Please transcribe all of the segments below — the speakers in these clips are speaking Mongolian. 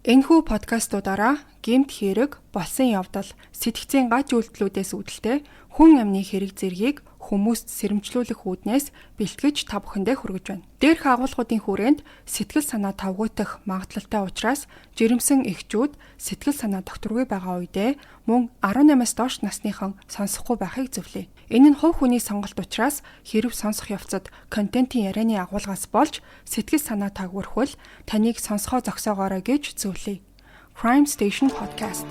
Энэхүү подкастуудаараа гэмт хэрэг, болсон явдал, сэтгцийн гач үйлдэлүүдээс үүдэлтэй хүн амны хэрэг зэргийг хүмүүст сэрэмжлүүлэх үүднээс бэлтгэж та бүхэндээ хүргэж байна. Дээрх агуулгуудын хүрээнд сэтгэл санаа тавгуйтах магадлалтай учраас жирэмсэн эхчүүд сэтгэл санаа докторгүй байгаа үедээ мөн 18-аас доош насныхан сонсохгүй байхыг зөвлөе. Энэ нь хувь хүний сонголт учраас хэрв сонсох явцад контентын ярианы агуулгаас болж сэтгэл санаа тагвархвал таныг сонсохоо зогсоогоорой гэж зөвлөе. Crime Station Podcast.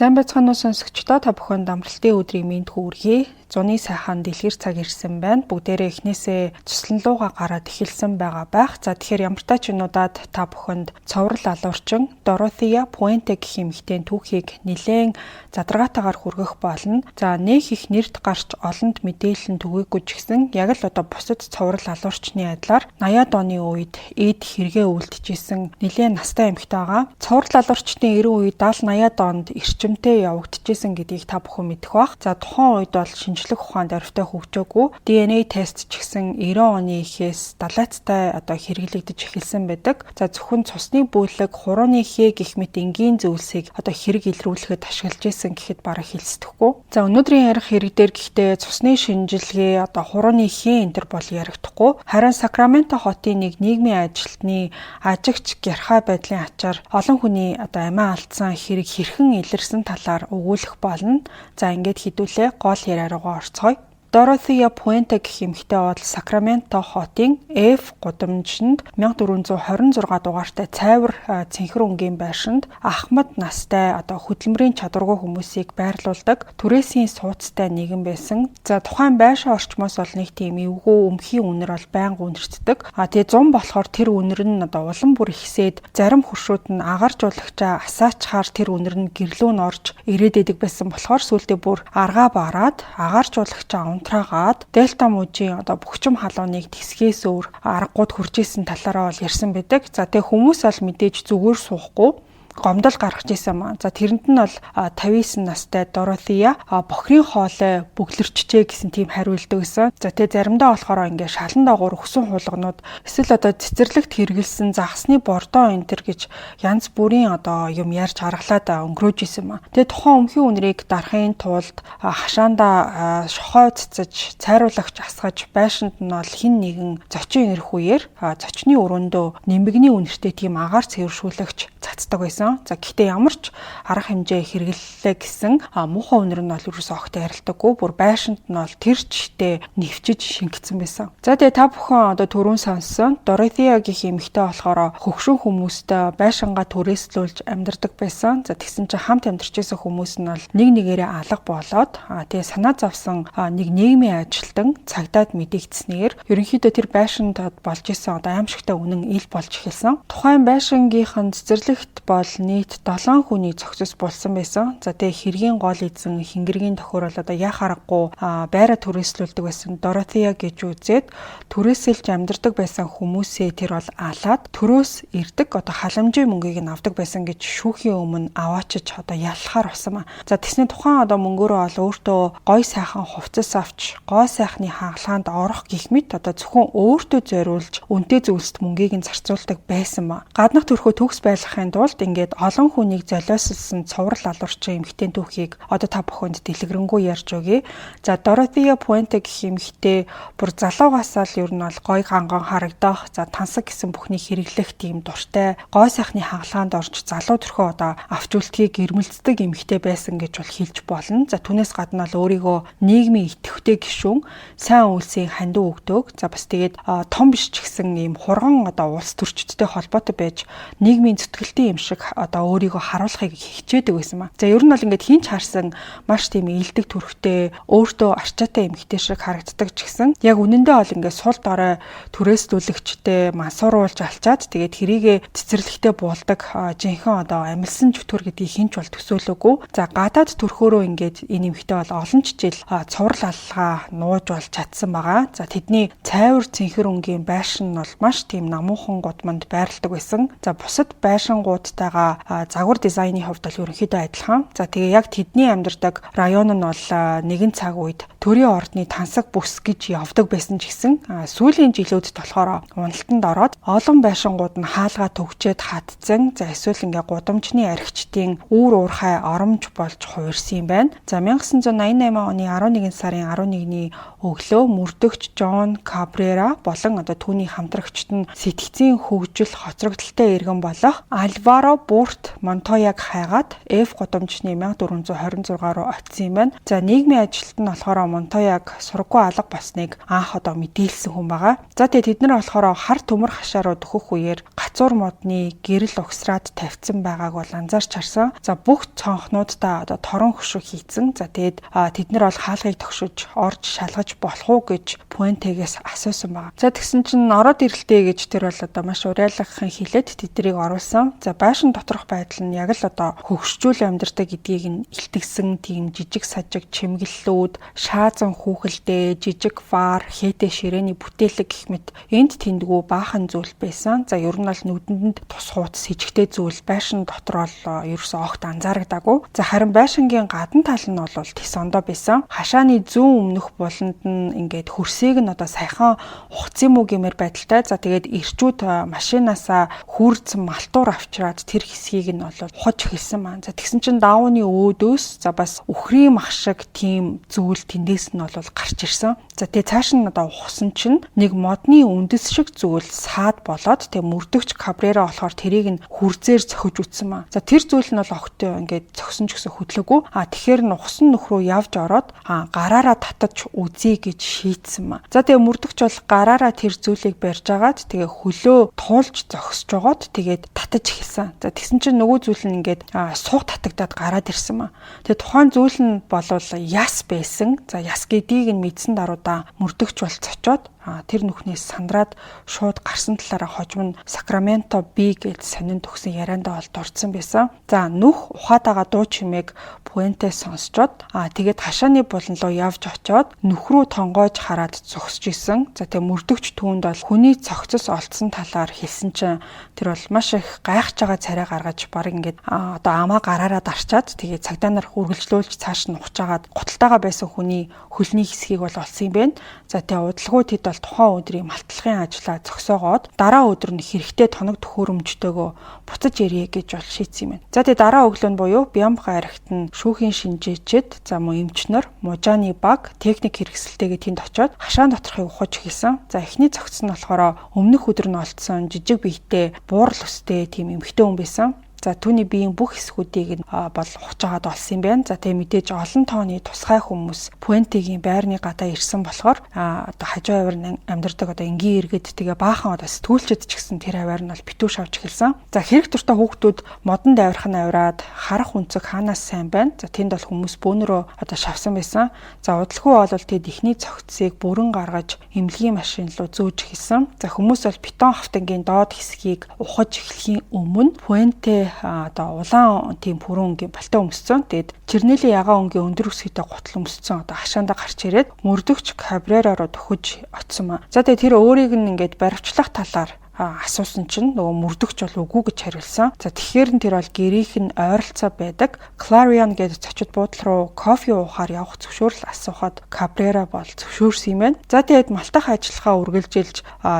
Сайн байцгаана уу сонсогчдоо, та бүхэнд амралтын өдрийн мэнд хүргэе. Зуны сайхан дэлгэр цаг ирсэн байна. Бүгдээрээ эхнээсээ цуслан лууга гараад эхэлсэн байгаа байх. За тэгэхээр ямар ч чинуудад та бүхэнд цоврал алуурчин Дороthea Puente гэх эмэгтэйн түүхийг нэлээд задрагаатайгаар хүргэх болно. За нөх их нэрд гарч олонд мэдээлэл нь түгээгүй ч гэсэн яг л одоо бусад цоврал алуурчны адилаар 80-аад оны үед эд хэрэгээ үйлдэжсэн нэлээд настай эмэгтэй байгаа. Цоврал алуурчны 90 үед 70-80-аад онд эрчимтэй явагдчихсэн гэдгийг та бүхэн мэдэх бах. За тухайн үед бол шинжлэх ухаанд орвтой хөгжөөгүй. DNA тест ч гэсэн 90 оны ихээс далайцтай одоо хэрэглэгдэж эхэлсэн байдаг. За зөвхөн цусны бүлэг, хурууны хээ гэх мэт энгийн зүйлсийг одоо хэрэг илрүүлэхэд ашиглаж исэн гэхэд бараг хэлцдэхгүй. За өнөөдрийн ярих хэрэг дээр гэхдээ цусны шинжилгээ, одоо хурууны хээ энэ төр бол ярихдаггүй. Харин Сакраменто хотын нэг нийгмийн ажилтны ажигч гярхай байдлын ачаар олон хүний одоо амиа алдсан хэрэг хэрхэн илэрсэн талаар өгүүлэх болно. За ингээд хэдүүлээ гол яриараа орцгоё. Dorothea Puente гэх эмэгтэй бол Сакраменто хотын F гудамжинд 1426 дугаартай цайвар цэнхэр өнгийн байшинд ахмад настай одоо хөдөлмөрийн чадваргүй хүмүүсийг байрлуулдаг түрээсийн суудастай нэгэн байсан. За тухайн байшин орчмоос бол нэг тийм эвгүй өмхийн үнэр бол байнга үнэртдэг. Тэгээ 100 болохоор тэр үнэр нь одоо улам бүр ихсээд зарим хөршүүд нь агаржуулагчаа асаачхаар тэр үнэр нь гэрлүүн орж ирээд идэг байсан болохоор сүүлдээ бүр аргаа бараад агаржуулагчаа унтраагаад дельта мужийн одоо бөхчим халууныг тэсгээс өөр аргууд хурж исэн талаараа бол ярьсан байдаг. За тэгээ хүмүүс бол мэдээж зүгээр суухгүй гомдол гаргаж исэн маа. За тэрэнд нь бол 59 настай Dorothea бохрын хоолой бөглөрчжээ гэсэн тийм хариулдаг гэсэн. За тэгээ заримдаа болохоор ингээ шалан дагуур өсөн хулганууд эсвэл одоо цэцэрлэгт хэрэгэлсэн загсны бордоо энэ төр гэж янз бүрийн одоо юм ярьж аргалаад өнгөрөөж исэн маа. Тэгээ тухайн өмхийн үнэрийг дарахын тулд хашаанда шохой цэцэж цайруулагч асгаж байшинд нь бол хин нэгэн зочин ирэх үеэр зочны өрөөндөө нэмэгний үнэртэй тийм агаар цэвэршүүлэгч цацдаг байсан. За гэхдээ ямар ч арга хэмжээ хэрэглэлээ гэсэн муухай үнэр нь бол ерөөсөө огт ярилдаггүй. Бүр байшинд нь бол тэр чигтээ нэвчиж шингэсэн байсан. За тэгээ та бүхэн одоо түрүүн сонссон Dorothea гэх эмэгтэй болохоор хөгшин хүмүүстэй байшингаа түрээслүүлж амьдардаг байсан. За тэгсэн чинь хамт амьдарчсэн хүмүүс нь бол нэг нэгээрээ алга болоод тэгээ санаа зовсон нэг нийгмийн ажилтан цагдаад мэдэгдснээр ерөнхийдөө тэр байшинд болж исэн одоо аимшигтай үнэн ил болж эхэлсэн. Тухайн байшингийнхэн цэцэрлэгт бол нийт 7 хүний зохицос болсон байсан. За тэгээ хэргийн гол эзэн хингэргийн тохиор бол одоо яах аргагүй байраа түрээслүүлдэг байсан Dorothea гэж үзээд түрээсэлж амьдардаг байсан хүмүүсээ тэр бол алаад төрөөс ирдэг одоо халамжийн мөнгийг нь авдаг байсан гэж шүүхийн өмнө аваачиж одоо яллахаар болсон маа. За тэгсний тухайн одоо мөнгөөрөө бол өөртөө гой сайхан хувцас авч гой сайхны хаалгаанд орох гэх мэт одоо зөвхөн өөртөө зориулж үнэтэй зүйлсд мөнгийг нь зарцуулдаг байсан маа. Гаднах төрхөө төгс байлгахын тулд ингээд олон хүнийг золиослсон цоврал алуурчин эмэгтэй түүхийг одоо та бүхэнд дэлгэрэнгүй ярьж өгье. За Dorothea Puente гэх эмэгтэй бүр залуугаас л ер нь бол гой ганган харагдах, за тансаг гэсэн бүхнийг хэрэглэх тийм дуртай, гой сайхны хаалгаанд орж залуу төрхөө одоо авч үлдэхийг гэрмэлцдэг эмэгтэй байсан гэж бол хэлж болно. За түүнээс гадна бол өөрийгөө нийгмийн идэвхтэй гишүүн, сайн үйлсийн хандив өгдөг. За бас тэгээд том биш ч гэсэн ийм хурган одоо улс төрчдтэй холбоотой байж нийгмийн зүтгэлтийн юм шиг одоо өөрийгөө харуулахыг хичээдэг байсан маа. За ер нь бол ингээд хинч харсан маш тийм илдэг төрхтэй, өөртөө арчаатай эмэгтэй шиг харагддаг ч гэсэн яг үнэндээ бол ингээд сул дорой түрээслүүлэгчтэй мансууруулж алчаад тэгээд хэрийгээ цэцэрлэгтээ буулдаг жинхэнэ одоо амилсан зүтгэр гэдгийг хинч бол төсөөлөөгүй. За гадаад төрхөөрөө ингээд энэ эмэгтэй бол олон ч жил цуврал аллага нууж бол чадсан байгаа. За тэдний цайвар цэнхэр өнгийн байшин нь бол маш тийм намуухан гудамд байрладаг байсан. За бусад байшингуудтайгаа байгаа загвар дизайны хувьд бол ерөнхийдөө адилхан. За тэгээ яг тэдний амьдардаг район нь бол нэгэн цаг үед төрийн ордны тансаг бүс гэж явдаг байсан ч гэсэн сүүлийн жилүүдэд болохоор уналтанд ороод олон байшингууд нь хаалгаа төгчээд хатцсан. За эсвэл ингээ гудамжны архичдын үүр уурхай оромж болж хувирсан юм байна. За 1988 оны 11 сарын 11-ний өглөө мөрдөгч Джон Кабрера болон түүний хамтрагчид нь сэтгцийн хөгжил хоцрогдолтой иргэн болох Альваро Бурт Монтояг хайгаад F гудамжны 1426 руу очсон юм байна. За нийгмийн ажилтнууд нь болохоор Монтояг сургуу алга болсныг анх мэдээлсэн хүн байгаа. За тэгээд тэд нар болохоор хар төмөр хашаа руу дөхөх үеэр гацуур модны гэрэл угсраад тавьсан байгааг бол анзаарч харсан. За бүх цонхнуудаа торон хөшөө хийцэн. За тэгээд тэд нар бол хаалгыг төгшөж орж шалгаж болох уу гэж Пуэнтегээс асуусан байгаа. За тэгсэн чинь ороод ирэлтэй гэж тэр бол маш урайлахын хэлээд тэднийг оруулсан. За байшин доторх байдал нь яг л хөгшчүүл амьдардаг гэдгийг нь илтгэсэн тийм жижиг сажиг чимгэллүүд, шаазан хүүхэлдээ, жижиг фар, хээтэй ширээний бүтээлэг гэх мэт энд тэндгүү баахан зүйл байсан. За ер нь бол нүдэнд тус хууц сэжигтэй зүйл байшин дотор бол ерөөсөө огт анзаарагдаагүй. За харин байшингийн гадна тал нь бол тис ондоо байсан. Хашааны зүүн өмнөх буланд нь ингээд хөрсийг нь саяхан ухц юм уу гэмээр байдалтай. За тэгээд ирчүүд машинаасаа хүрцэн малтуур авчираад тэр хэсгийг нь бол ухаж эхэлсэн маань. За тэгсэн чинь даавны өөдөөс за бас үхрийн мах шиг тийм зүйл тэндээс нь бол гарч ирсэн. За тэгээ цааш нь ухсан чинь нэг модны үндэс шиг зүйл саад болоод тэгээ мөрдөгч Кабрера болохоор тэрийг нь хүрзээр зөхөж үтсэн маань. За тэр зүйл нь бол огтөө ингээд зөксөн ч гэсэн хөдлөөгүй. Тэгэхээр нь ухсан нөх рүү явж ороод гараараа татаж үзье гэж шийдсэн маань. За тэгээ мөрдөгч бол гараараа тэр зүйлийг барьж агаад тэгээ хөлөө туулж зогсож жогоод тэгээд татаж эхэлсэн. За тэгсэн чинь нөгөө зүйл нь ингээд сууг татагдаад гараад ирсэн маань. Тэгээ тухайн зүйл нь болвол яс байсан. За яс гэдгийг нь мэдсэн даруйдаа мөрдөгч бол цочоод тэр нүхнээс сандраад шууд гарсан талаараа хожим нь Сакраменто Би гэж сонин төгсөн яриандаа бол дурдсан байсан. За нүх ухаад байгаа дуу чимээг Пуэнте сонсчоод тэгээд хашааны булан руу явж очоод нүх рүү тонгоож хараад зогсож исэн. За тэгээд мөрдөгч түүнд бол хүний цогцос олдсон талаар хэлсэн чинь тэр бол маш их гайхаж байгаа царай гаргаж баг ингээд амаа гараараа дарчаад тэгээд цагдаа нар үргэлжлүүлж цааш нь ухаж агаад гуталтайгаа байсан хүний хөлний хэсгийг бол олсон юм байна. За тэгээд удалгүй тэд бол тухайн өдрийн малтлагын ажлаа зогсоогоод дараа өдөр нь хэрэгтэй тоног төхөөрөмжтэйгөө буцаж ирье гэж бол шийдсэн юм байна. За тэгээд дараа өглөө нь буюу Бямба архит нь шүүхийн шинжээчид за мөн эмчнэр мужааны баг техник хэрэгсэлтэйгээ тэнд очоод хашаан доторхыг ухаж эхэлсэн. За эхний цогц нь болохоор өмнөх өдөр нь олдсон жижиг биетэй буурал өстэй тийм эмэгтэй хүн байсан. За түүний биеийн бүх хэсгүүдийг нь бол ухажгаад олсон юм байна. За тэгээ мэдээж олон тооны тусгай хүмүүс Пуэнтегийн байрны гадаа ирсэн болохоор хажуу аваар амьдардаг энгийн иргэд тэгээ баахан сэтгүүлчид ч гэсэн тэр аваар нь бол битүүш авч эхэлсэн. За хэрэг туртаа хүүхдүүд модонд авирхан авираад харах үнцэг хаанаас сайн байна. За тэнд бол хүмүүс бөөнөрөө шавсан байсан. За удалгүй бол тэд ихний цогцсыг бүрэн гаргаж эмнэлгийн машин руу зөөж эхэлсэн. За хүмүүс бол бетон хавтангийн доод хэсгийг ухаж эхлэхийн өмнө Пуэнте улаан тийм пүрэн өнгийн балтай өмссөн. Тэгээд Чернелийн ягаан өнгийн өндөр өсгийтэй гутал өмссөн хашаанда гарч ирээд мөрдөгч Кабрера руу төхөж очсон маа. За тэгээд тэр өөрийг нь ингээд баривчлах талаар асуусан чинь нөгөө мөрдөгч бол үгүй гэж хариулсан. За тэгэхээр нь тэр бол гэрийнх нь ойролцоо байдаг Clarion гэдэг зочид буудлын руу кофе уухаар явах зөвшөөрөл асуухад Кабрера бол зөвшөөрсөн юм байна. За тэгээд малтах ажиллагаа үргэлжилж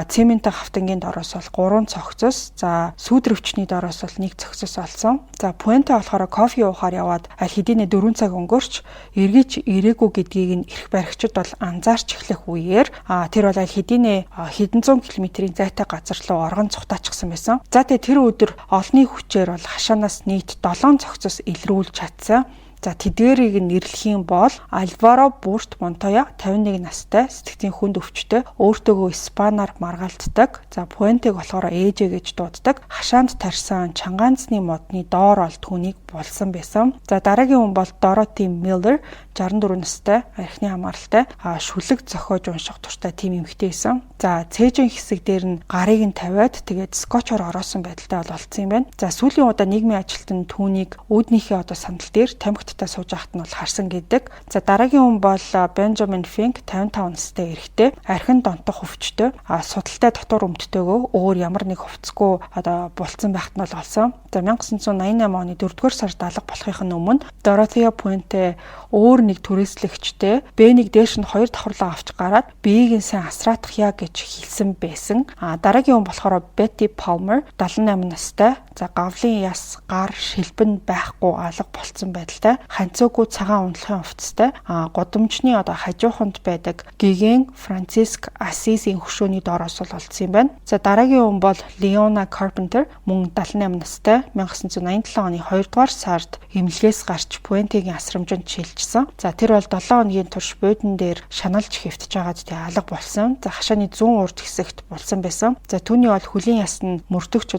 цементийн хавтангийн дороос бол 3 цогцос, за сүүдрөвчний дороос бол 1 цогцос олсон. За Пуэнте болохоор кофе уухаар яваад аль хэдийнэ 4 цаг өнгөрч эргэж ирээгүй гэдгийг нь эрх баригчид бол анзаарч эхлэх үеэр тэр бол аль хэдийнэ хэдэн зуун километрийн зайтай газар руу оргон цухтаачсан байсан. За тэгээ тэр өдөр олонний хүчээр бол хашаанаас нийт 7 цогцос илрүүлж чадсан. За тэдгээрийг нэрлэх юм бол Альваро Бурт Монтоя 51 настай, сэтгцийн хүнд өвчтэй, өөртөөгөө испанаар маргаалтдаг. За Пуэнтег болохоор ээжээ гэж дууддаг. Хашаанд тарьсан чангаанцны модны доор ол түүнийг булсан байсан. За дараагийн хүн бол Дороти Миллер 64 настай, архины хамааралтай, шүлэг зохиож унших туртай тийм эмэгтэй байсан. За цээжин хэсэг дээр нь гарыг нь тавиад тэгээд скотчоор ороосон байдалтай бол олдсон юм байна. За сүүлийн удаа нийгмийн ажилтан түүнийг үүднийхээ сандал дээр тамхи хамтдаа сууж байхад нь бол харсан гэдэг. За дараагийн хүн бол Benjamin Fink 55 настай эрэгтэй, архин донтох өвчтөй, судалтай дотор өмдтөөгөө өөр ямар нэг хувцсгүй булцсан байхад нь бол олсон. За 1988 оны 4-р сард алга болохын өмнө Dorothea Puente өөр нэг түрээслэгчтэй Бэнийг дээш нь 2 давхарлаа авч гараад биеийг нь сайн асраадах яа гэж хэлсэн байсан. Дараагийн хүн болохоор Betty Palmer 78 настай. За гавлын яс, гар, шилбэн байхгүй алга болцсон байдалтай, ханцаагүй цагаан ундлахын хувцастай, гудамжны хажууханд байдаг Гиген Франциск Ассизийн хөшөөний доороос бол олдсон юм байна. За дараагийн хүн бол Leona Carpenter мөн 78 настай, 1987 оны 2-р сард эмнэлгээс гарч Puente-гийн асрамжинд шилжсэн. За тэр бол 7 хоногийн турш буудан дээр шаналж хэвтэж байгаад алга болсон. За хашааны 100 урд хэсэгт болсон байсан. За түүний бол хөлийн яс нь мөрдөгч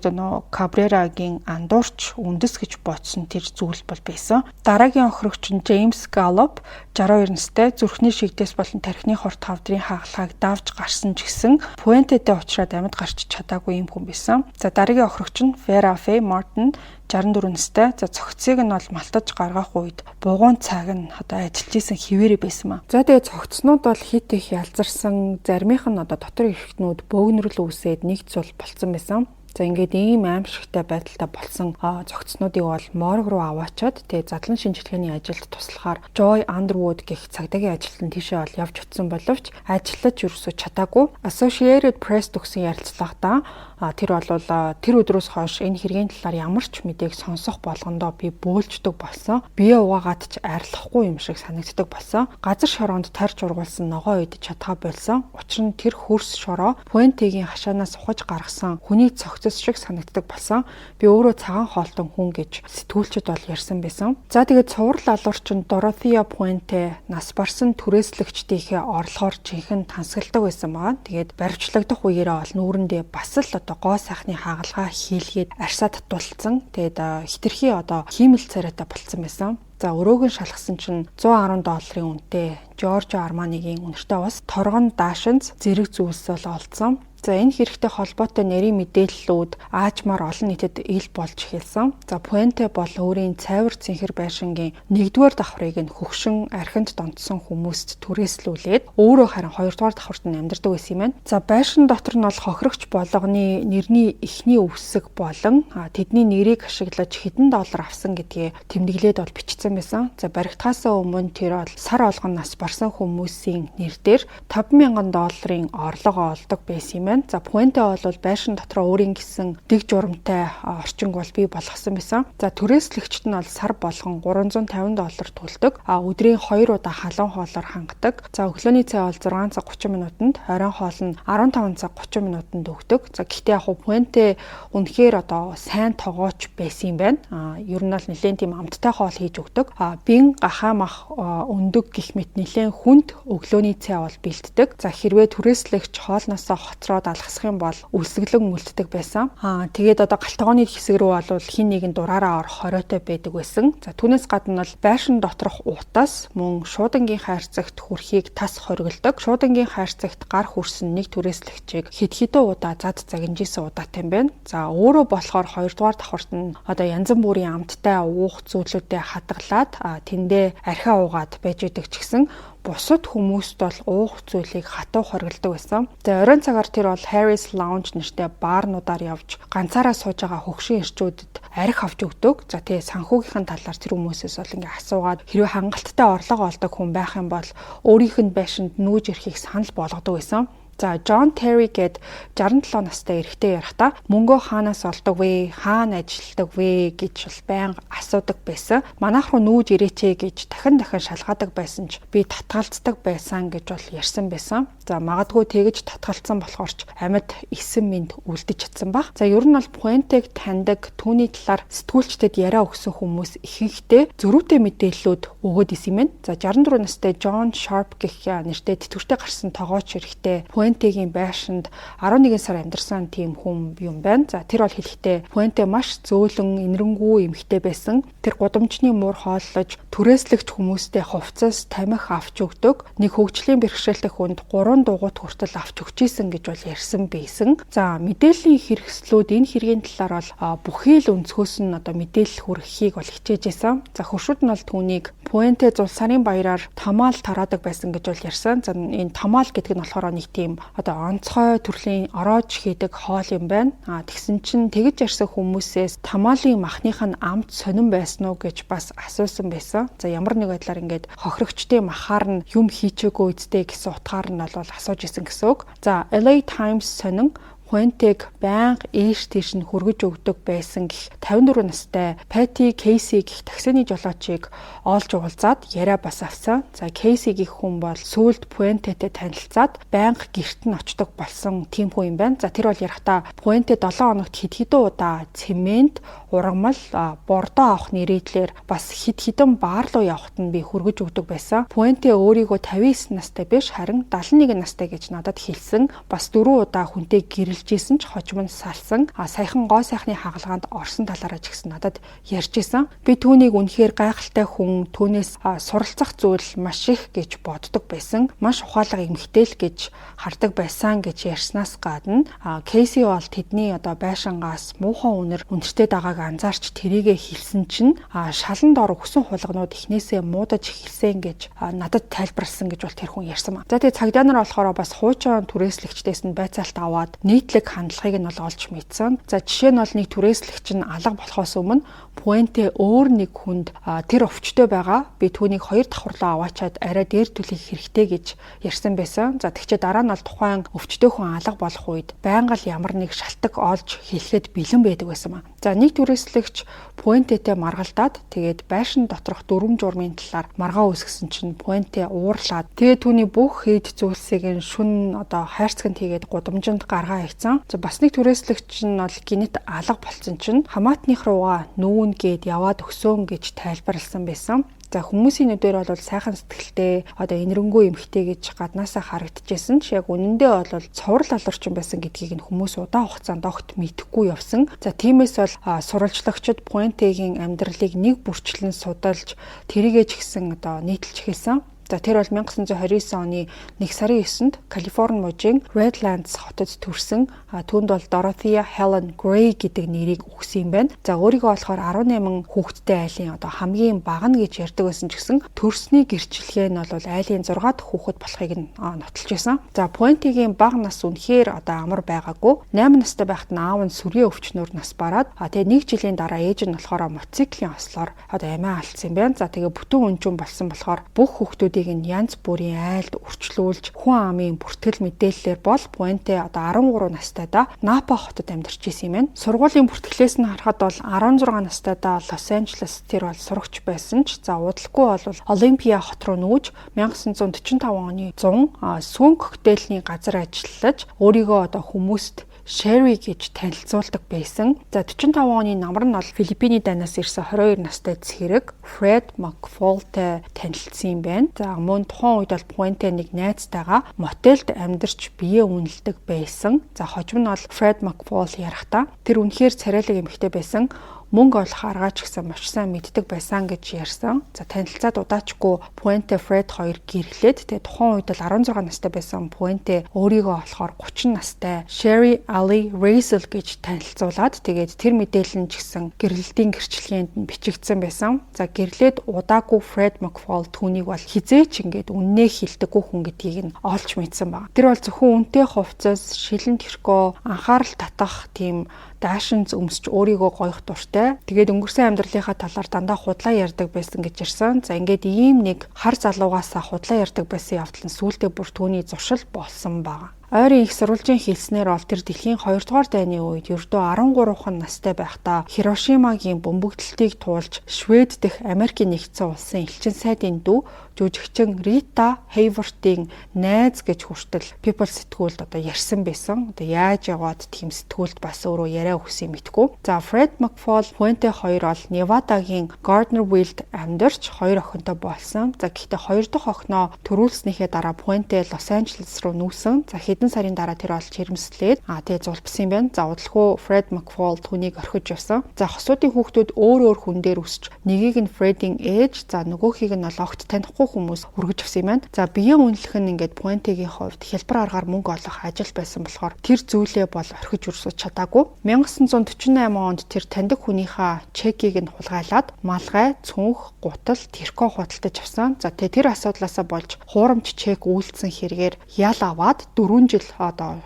Cabrera-гийн андуурч үндэс гэж бодсон тэр зүйл бол байсан. Дараагийн охирогч нь James Gallup 62 настай, зүрхний шигдээс болон тархины хорт хавдрын хагалгааг давж гарсан ч гэсэн Puente-тэй уулзраад амьд гарч чадаагүй юм хүн байсан. За дараагийн охирогч нь Vera Faye Martin 64 настай. За цогцыг нь бол малтаж гаргах үед бугуун цаг нь ажиллаж исэн хിവэрэ байсан маа. За тэгээ цогцнууд бол хит их ялзарсан, заримийнх нь дотор эрхтнүүд бөөгнөрл үүсээд нэг цул болцсон байсан. За ингээд ийм аимшигтай байдалтай болсон зохицнуудыг бол морг руу аваачаад тэгээ задлан шинжилгээний ажилд туслахаар Joy Underwood гэх цагдаагийн ажилтан тийшээ бол явж утсан боловч ажиллаж ерөөсөө чадаагүй. Associated Press төгсөн ярилцлагатаа тэр бол тэр өдрөөс хойш энэ хэргийн талаар ямар ч мэдээг сонсох болгондоо би бөөлждөг болсон. Бие угаагаад ч арилахгүй юм шиг санагддаг болсон. Газар шороонд тарж ургуулсан ногоо идэж чадхаа болсон. Учир нь тэр хөрс шороо Puente-гийн хашаанаас ухаж гаргасан хүний цогцос шиг санагддаг болсон. Би өөрөө цагаан хоолтон хүн гэж сэтгүүлчд бол ярьсан байсан. За тэгээд цуврал алуурчин Dorothea Puente нас барсан түрээслэгчдийнхээ орлогоор жинхэнэ тансагладаг байсан байгаа. Тэгээд баривчлагдах үеэрээ бол нүүрэндээ бас л гоо сайхны хагалгаа хийлгээд арьсаа татуулсан. Тэгээд хитрхи хиймэл царайтай болцсон байсан. За өрөөгөө шалгасан чинь $110 үнэтэй Giorgio Armani-гийн үнэртэй ус, торгон даашинз, зэрэг зүйлс бол олдсон. За энэ хэрэгтэй холбоотой нарийн мэдээллүүд аажмаар олон нийтэд ил болж эхэлсэн. За Puente бол өөрийн цайвар цэнхэр байшингийн 1-р давхрыг нь хөгшин архинд донтсон хүмүүст түрээслүүлээд өөрөө харин 2-р давхарт нь амьдардаг байсан юм байна. За байшин дотор нь бол хохирогч болгоны нэрний эхний үсэг болон тэдний нэрийг ашиглаж хэдэн доллар авсан гэдгээ тэмдэглээд бол бичсэн байсан. За баригдахаасаа өмнө тэр бол сар олгон нас барсан хүмүүсийн нэрээр $5,000 орлого олдог байсан юм. За Puente бол байшин дотроо өөрийн гэсэн дэг журамтай орчинг бол бий болгосон байсан. За түрээслэгчд нь бол сар болгон $350 төлдөг. Өдрийн 2 удаа халуун хоолоор хангадаг. За өглөөний цай бол 6 цаг 30 минутанд, оройн хоол нь 15 цаг 30 минутанд өгдөг. За гэхдээ Puente үнэхээр сайн тогооч байсан юм байна. Ер нь бол нэлээд тийм амттай хоол хийж өгдөг. Бин гахаамах өндөг гэх мэт нэлээд хүнд өглөөний цай бол бэлддэг. За хэрвээ түрээслэгч хоолноосоо хоцроод алгасах юм бол үлсгэлэн үлддэг байсан. Тэгээд галтгооны хэсэг рүү бол хин нэгэн дураараа орох хориотой байдаг байсан. За түүнээс гадна бол байшин доторх утас мөн шуудангийн хайрцагт хүрхийг тас хоригддог. Шуудангийн хайрцагт гар хүрсэн нэг түрээслэгчийг хэд хэдэн удаа зад загинжсэн удаатай юм байна. За өөрөө болохоор 2-р давхарт нь янз бүрийн амттай уух зүйлүүдэд хадгалаад тэндээ архиа уугаад байж идэг ч гэсэн бусад хүмүүст бол уух зүйлийг хатуу хоригддог байсан. За оройн цагаар тэр бол Harry's Lounge нэртэй баарнуудаар явж ганцаараа сууж байгаа хөгшин эрчүүдэд архи авч өгдөг. За тэгээ санхүүгийнхэн талаар тэр хүмүүсээс бол ингээ асуугаад хэрвээ хангалттай орлого олдог хүн байх юм бол өөрийнх нь байшинд нүүж ирэхийг санал болгодог байсан. За John Terry гээд 67 настай эрэгтэй ярихдаа мөнгөө хаанаас олдог вэ? Хаана ажилладаг вэ гэж байнга асуудаг байсан. Манайх руу нүүж ирээч гэж дахин шалгаадаг байсан ч би татгалздаг байсан гэж бол ярьсан байсан. За магадгүй тэгэж татгалцсан болохоор ч амьд эсэн мэд үлдэж чадсан баг. За ер нь бол Puente-г таньдаг түүний талаар сэтгүүлчдэд яриа өгсөн хүмүүс ихэнхдээ зөрүүтэй мэдээллүүд өгөөд исэн юм байна. За 64 настай John Sharp гэх нэртэй тэтгэвртэй гарсан тогооч эрэгтэй Puente-гийн байшинд 11 сар амьдарсан тийм хүн юм байна. За тэр бол хэлэхдээ Puente маш зөөлөн, инэрэнгүү эмэгтэй байсан. Тэр гудамжны муур хооллож, түрээслэгч хүмүүстэй хувцас, тамхи авч өгдөг. Нэг хөгжлийн бэрхшээлтэй хүнд 3 3 дугуйт хүртэл авч өгчээсэн гэж бол ярьсан байсан. За мэдээллийн хэрэгслүүд энэ хэргийн талаар бол бүхий л өнцгөөс нь одоо мэдээлэл хүргэхийг бол хичээжсэн. За хөршүүд нь бол түүнийг Puente зул сарын баяраар тамаал тараадаг байсан гэж бол ярьсан. За энэ тамаал гэдэг нь болохоор нэг тийм одоо онцгой төрлийн ороож хийдэг хоол юм байна. Тэгсэн чинь тэгж ярьсан хүмүүсээс тамаалын махных нь амт сонирн байсан уу гэж бас асуусан байсан. За ямар нэг байдлаар ингээд хохирогчдын махаар нь юм хийчээгүй үсттэй гэсэн утгаар нь бол асууж исэн гэсэн үг. За LA Times сонин Puente-г байнга ээш тийш нь хөргөж өгдөг байсан гэх 54 настай Patty Casey гэх таксины жолоочийг олж уулзаад яриа бас авсан. За Casey гэх хүн бол сүүлд Puente-тэй танилцаад байнга гэрт нь очдог болсон тийм хүн юм байна. За тэр бол ярихдаа Puente 7 хоногт хэд хэдэн удаа цемент, ургамал, бордоо авах нэрийдлэр бас хэд хэдэн баар руу явахт нь би хөргөж өгдөг байсан. Puente өөрийгөө 59 настай биш харин 71 настай гэж надад хэлсэн. Бас 4 удаа хүнтэй гэрэлжсэн ч хожим нь салсан. Саяхан гоо сайхны хагалгаанд орсон талаараа ч гэсэн надад ярьжсэн. Би түүнийг үнэхээр гайхалтай хүн, түүнээс суралцах зүйл маш их гэж боддог байсан. Маш ухаалаг эмэгтэй л гэж хардаг байсан гэж ярьснаас гадна Кейси бол тэдний одоо байшингаас муухан үнэр өндөртэй дагааг анзаарч тэрийгэ хэлсэн чинь шаланд ор өгсөн хулгнууд эхнээсээ муудаж эхэлсэн гэж надад тайлбарласан гэж бол тэр хүн ярьсан ба. За тэгээ цагдаа нар болохоор бас хуучин түрээслэгчдээс нь байцаалт аваад нийтлэг хандлагыг нь бол олж мэдсэн. За жишээ нь бол нэг түрээслэгч нь алга болохоос өмнө Puente өөр нэг хүнд тэр өвчтөй байгаа. Би түүнийг 2 давхарлаа аваачаад арай дээр түлхэх хэрэгтэй гэж ярьсан байсан. За тэгчээ дараа нь бол тухайн өвчтөй хүн алга болох үед байнга л ямар нэг шалтак олж хэлэхэд бэлэн байдаг байсан ба. За нэг түрээслэгч Puente-тэй маргалдаад тэгээд байшин доторх дүрм журмын талаар маргаа үүсгэсэн чинь Puente уурлаад тэгээд түүний бүх хэд зүйлсийг нь шүн одоо хайрцагт хийгээд гудамжинд гаргаа хийцэн. За бас нэг түрээслэгч нь бол гинэт алга болсон чинь хамаатных руугаа нүүн гээд яваад өгсөн гэж тайлбарласан байсан. За хүмүүсийн нүдээр бол сайхан сэтгэлтэй одоо энэрэнгүй эмхтэй гэж гаднаасаа харагдчихсэн ч яг үнэндээ бол цуврал алуурчин байсан гэдгийг нь хүмүүс удаан хугацаанд огт мэдэхгүй явсан. За тиймээс бол сурвалжлагчид Puente-гийн амьдралыг нэг бүрчлэн судалж тэрийгэ ч гэсэн одоо нийтэлж эхэлсэн. За тэр бол 1929 оны 1 сарын 9-нд Калифорни мужийн Redlands хотод төрсэн. Түүнд бол Dorothea Helen Gray гэдэг нэрийг өгсөн юм байна. За өөрийгөө болохоор 18 хүүхэдтэй айлын одоо хамгийн бага нь гэж ярьдаг байсан ч гэсэн төрсний гэрчлэгээ нь бол айлын 6 дахь хүүхэд болохыг нь нотолж байсан. За Puente-гийн бага нас үнэхээр одоо амар байгаагүй. 8 настай байхад нь аав нь сүргийн өвчнөөр нас бараад тэгээ 1 жилийн дараа ээж нь болохоор мотоциклийн ослоор одоо амиа алдсан юм байна. За тэгээ бүтэн өнжин болсон болохоор бүх хүүхдүүд янз бүрийн айлд үрчлүүлж хүн амын бүртгэл мэдээллээр бол Puente одоо 13 настайдаа Напа хотод амьдарч исэн юм байна. Сургуулийн бүртгэлээс нь харахад бол 16 настайдаа Лос Анжелес тэр бол сурагч байсан ч за удалгүй бол Олимпиа хот руу нүүж 1945 оны 100 сүүн коктейлний газар ажиллаж өөрийгөө одоо хүмүүст Sherry гэж танилцуулдаг байсан. За 45 оны намар нь бол Филиппиний дайнаас ирсэн 22 настай цэрэг Fred McFall-тэй танилцсан юм байна. За мөн тухайн үед бол Puente нэг найзтайгаа мотелд амьдарч бие үнэлдэг байсан. За хожим нь бол Fred McFall ярихдаа тэр үнэхээр царайлаг эмэгтэй байсан. Мөнгө олох аргаа ч гэсэн маш сайн мэддэг байсан гэж ярьсан. За танилцаад удаачгүй Puente Fred хоёр гэрлээд тэгээ тухайн үед л 16 настай байсан Puente өөрийгөө болохоор 30 настай Sherry Ali Razel гэж танилцуулаад тэгээд тэр мэдээлэл нь ч гэсэн гэрлэлтийн гэрчлэгээнд нь бичигдсэн байсан. За гэрлээд удаагүй Fred McFall түүнийг бол хизээч ингээд үннээ хэлдэггүй хүн гэдгийг нь олж мэдсэн баг. Тэр бол зөвхөн үнэтэй хувцас, шилэн тэрхүү, анхаарал татах тийм даашинз өмсч өөрийгөө гоёх дуртай. Тэгээд өнгөрсөн амьдралынхаа талаар дандаа худлаа ярьдаг байсан гэж ирсэн. За ингээд ийм нэг хар залуугаасаа худлаа ярьдаг байсан явдал нь сүүлдээ бүр түүний зуршил болсон баг. Ойрын их сурвалжийн хэлснээр бол тэр дэлхийн 2 дугаар дайны үед ердөө 13хан настай байхдаа Хирошимагийн бөмбөгдөлтийг туулж Швед дэх Америкийн нэгдсэн улсын элчин сайдын дүү жүжигчин Рита Hayworth-ийн найз гэж хүртэл People сэтгүүлд одоо ярьсан байсан. Одоо яаж яваад тийм сэтгүүлд бас өөрөө яриа өгсөн мэдгүй. За Fred McFall Puente хоёр бол Невадагийн Gardnerville-д амьдарч 2 охинтой болсон. За гэхдээ 2 дахь охиноо төрүүлснийхээ дараа Puente Лос Анжелес руу нүүсэн. За хэдэн сарын дараа тэр бол жирэмслээд тэгээ зулбсан юм байна. За удалгүй Fred McFall түүнийг орхиж явсан. За хосуудын хүүхдүүд өөр хүн дээр өсч нэгийг нь Fred-ийн ээж, за нөгөөхийг нь бол огт танихгүй хүмүүс өргөж авсан юм байна. За биеийн үнэлэх нь ингээд Puente-гийн хувьд хялбар аргаар мөнгө олох ажил байсан болохоор тэр зүйлээ бол орхиж өрсөж чадаагүй. 1948 онд тэр таньдаг хүнийхээ чекийг нь хулгайлаад малгай, цүнх, гутал, тэрко худалдаж авсан. За тэр асуудлаасаа болж хуурамч чек үйлдсэн хэрэгээр ял аваад 4 жил